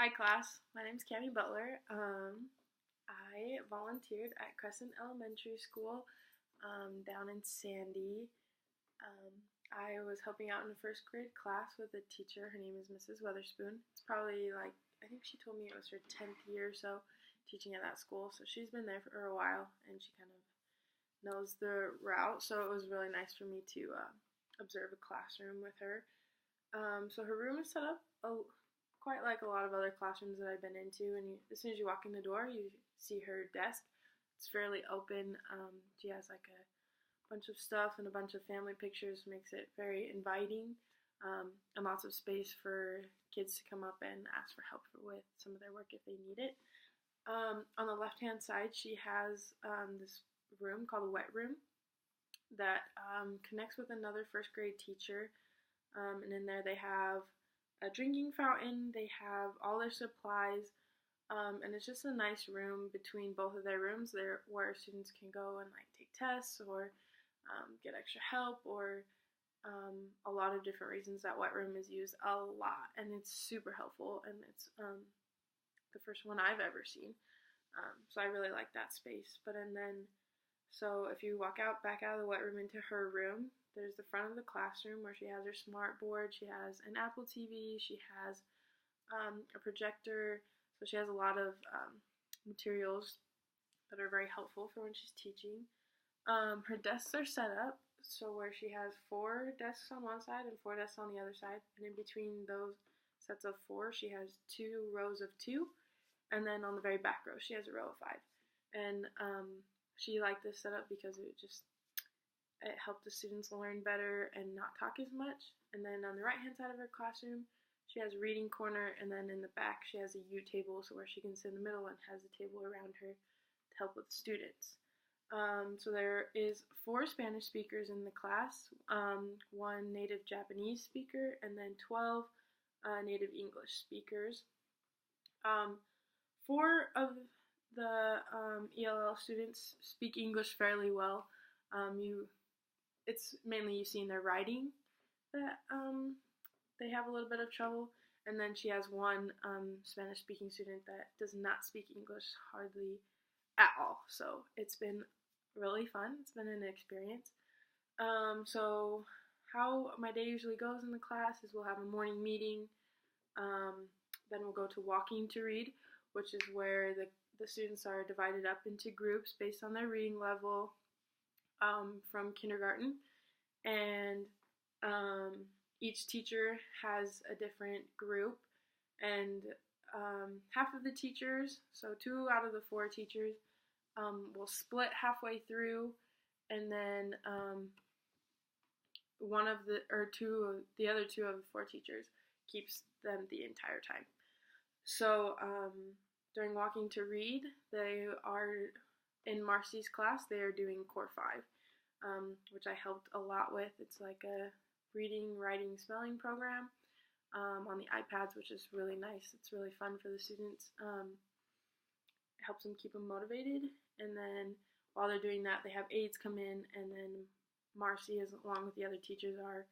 Hi class, my name is Cami Butler. I volunteered at Crescent Elementary School down in Sandy. Um, I was helping out in the first grade class with a teacher. Her name is Mrs. Weatherspoon. It's probably I think she told me it was her 10th year or so teaching at that school. So she's been there for a while and she kind of knows the route. So it was really nice for me to observe a classroom with her. So her room is set up quite like a lot of other classrooms that I've been into. And as soon as you walk in the door, you see her desk. It's fairly open. She has like a bunch of stuff and a bunch of family pictures, makes it very inviting, and lots of space for kids to come up and ask for help with some of their work if they need it. On the left-hand side, she has this room called the wet room that connects with another first grade teacher. And in there they have a drinking fountain, they have all their supplies, and it's just a nice room between both of their rooms there where students can go and take tests or get extra help or a lot of different reasons. That wet room is used a lot and it's super helpful, and it's the first one I've ever seen. So I really like that space. So if you walk back out of the wet room into her room, there's the front of the classroom where she has her smart board, she has an Apple TV, she has a projector, so she has a lot of materials that are very helpful for when she's teaching. Her desks are set up so where she has 4 desks on one side and 4 desks on the other side, and in between those sets of 4 she has 2 rows of 2, and then on the very back row she has a row of 5. And she liked this setup because it helped the students learn better and not talk as much. And then on the right-hand side of her classroom, she has a reading corner, and then in the back she has a U table, so where she can sit in the middle and has a table around her to help with students. So there is 4 Spanish speakers in the class, 1 native Japanese speaker, and then 12 native English speakers. 4 of the ELL students speak English fairly well. It's mainly you see in their writing that they have a little bit of trouble. And then she has 1 Spanish-speaking student that does not speak English hardly at all. So it's been really fun. It's been an experience. So how my day usually goes in the class is we'll have a morning meeting. Then we'll go to walking to read, which is where the students are divided up into groups based on their reading level. From kindergarten, and each teacher has a different group, and half of the teachers, so 2 out of the 4 teachers, will split halfway through, and then the other 2 of the 4 teachers keeps them the entire time. So during walking to read, they are in Marcy's class, they are doing Core 5, which I helped a lot with. It's like a reading, writing, spelling program on the iPads, which is really nice. It's really fun for the students. It helps them keep them motivated. And then while they're doing that, they have aides come in, and then Marcy, along with the other teachers, are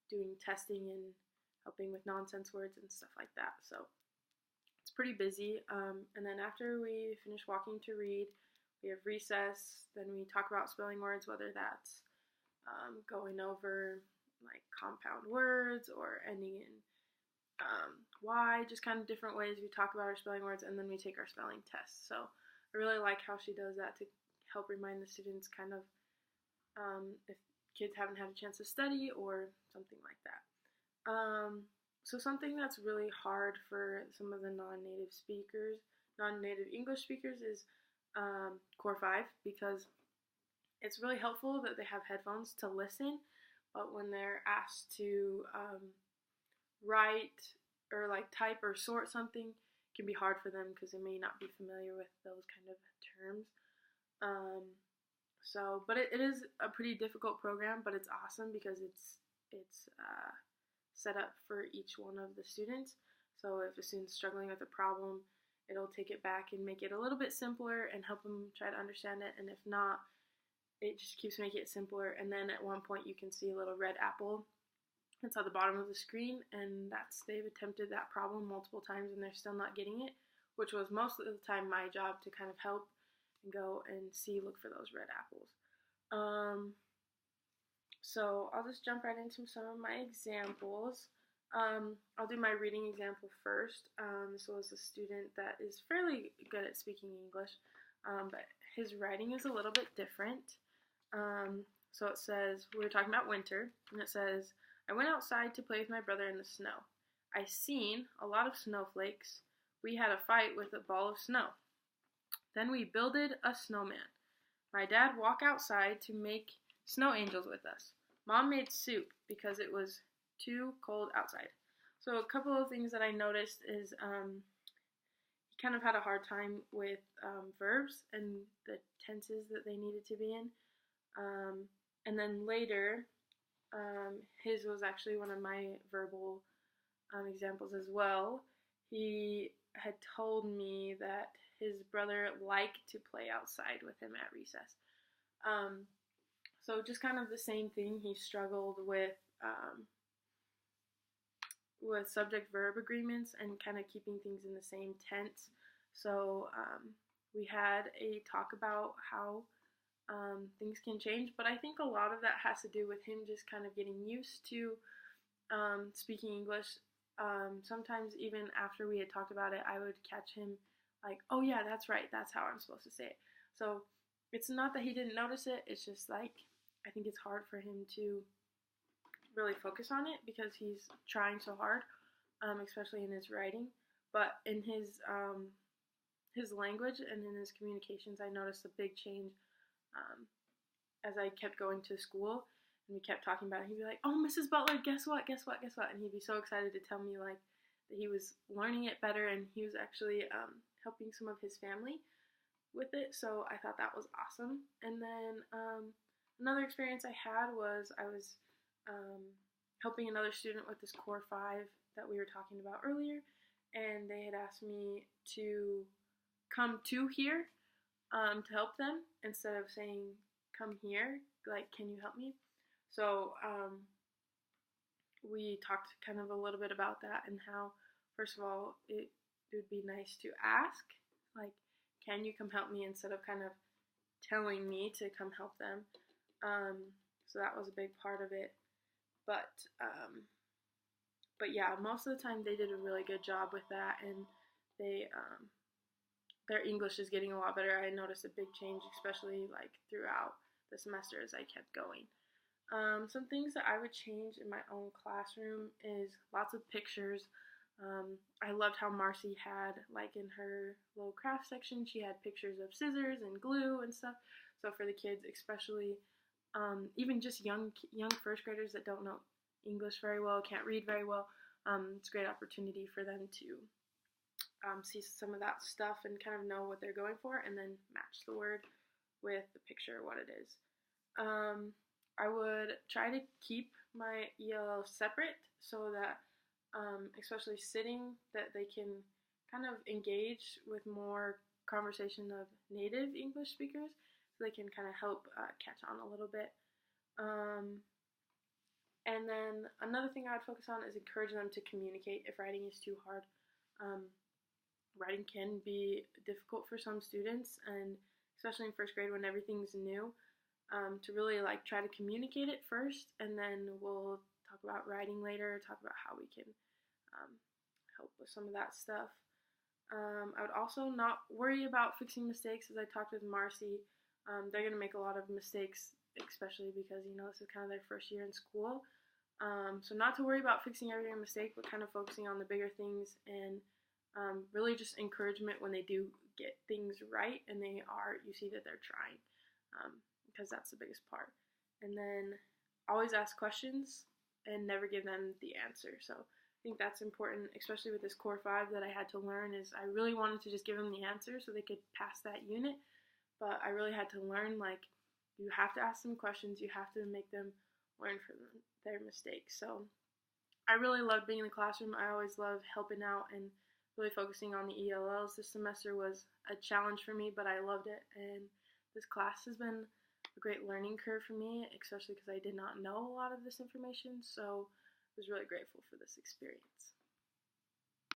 doing testing and helping with nonsense words and stuff like that. So it's pretty busy, and then after we finish walking to read, we have recess. Then we talk about spelling words, whether that's going over compound words or ending in Y, just kind of different ways we talk about our spelling words, and then we take our spelling tests. So I really like how she does that to help remind the students kind of if kids haven't had a chance to study or something like that. So something that's really hard for some of the non-native English speakers is Core 5, because it's really helpful that they have headphones to listen, but when they're asked to write or type or sort something, it can be hard for them because they may not be familiar with those kind of terms. But it is a pretty difficult program, but it's awesome because it's set up for each one of the students. So if a student's struggling with a problem, it'll take it back and make it a little bit simpler and help them try to understand it. And if not, it just keeps making it simpler. And then at one point you can see a little red apple It's at the bottom of the screen, and they've attempted that problem multiple times and they're still not getting it, which was most of the time my job to kind of help and go and look for those red apples. So I'll just jump right into some of my examples. I'll do my reading example first. This was a student that is fairly good at speaking English, but his writing is a little bit different. So it says, we were talking about winter, and it says, I went outside to play with my brother in the snow. I seen a lot of snowflakes. We had a fight with a ball of snow. Then we builded a snowman. My dad walked outside to make snow angels with us. Mom made soup because it was too cold outside. So a couple of things that I noticed is he kind of had a hard time with verbs and the tenses that they needed to be in. And then later, his was actually one of my verbal examples as well. He had told me that his brother liked to play outside with him at recess. So just kind of the same thing. He struggled with subject-verb agreements and kind of keeping things in the same tense. So we had a talk about how things can change, but I think a lot of that has to do with him just kind of getting used to speaking English. Sometimes even after we had talked about it, I would catch him like, oh yeah, that's right, that's how I'm supposed to say it. So it's not that he didn't notice it, it's just like, I think it's hard for him to really focus on it because he's trying so hard, especially in his writing. But in his language and in his communications, I noticed a big change as I kept going to school and we kept talking about it. He'd be like, oh, Mrs. Butler, guess what? And he'd be so excited to tell me like that he was learning it better, and he was actually helping some of his family with it. So I thought that was awesome. And then another experience I had was I was helping another student with this Core 5 that we were talking about earlier, and they had asked me to come to here to help them instead of saying come here, like, can you help me? So we talked kind of a little bit about that and how, first of all, it would be nice to ask, like, can you come help me, instead of kind of telling me to come help them. So that was a big part of it. But yeah, most of the time they did a really good job with that, and they their English is getting a lot better. I noticed a big change, especially like throughout the semester as I kept going. Some things that I would change in my own classroom is lots of pictures. I loved how Marcy had, like in her little craft section, she had pictures of scissors and glue and stuff. So for the kids, especially even just young first graders that don't know English very well, can't read very well, it's a great opportunity for them to see some of that stuff and kind of know what they're going for, and then match the word with the picture, what it is. I would try to keep my ELL separate so that, especially sitting, that they can kind of engage with more conversation of native English speakers, so they can kind of help catch on a little bit. And then another thing I would focus on is encouraging them to communicate if writing is too hard. Writing can be difficult for some students, and especially in first grade when everything's new, to really like try to communicate it first, and then we'll talk about writing later, talk about how we can help with some of that stuff. I would also not worry about fixing mistakes. As I talked with Marcy, they're going to make a lot of mistakes, especially because, you know, this is kind of their first year in school. So not to worry about fixing every mistake, but kind of focusing on the bigger things, and really just encouragement when they do get things right and you see that they're trying, because that's the biggest part. And then always ask questions and never give them the answer. So I think that's important, especially with this Core 5 that I had to learn, is I really wanted to just give them the answer so they could pass that unit, but I really had to learn, like, you have to ask them questions, you have to make them learn from their mistakes. So I really loved being in the classroom. I always loved helping out and really focusing on the ELLs. This semester was a challenge for me, but I loved it, and this class has been a great learning curve for me, especially because I did not know a lot of this information. So was really grateful for this experience.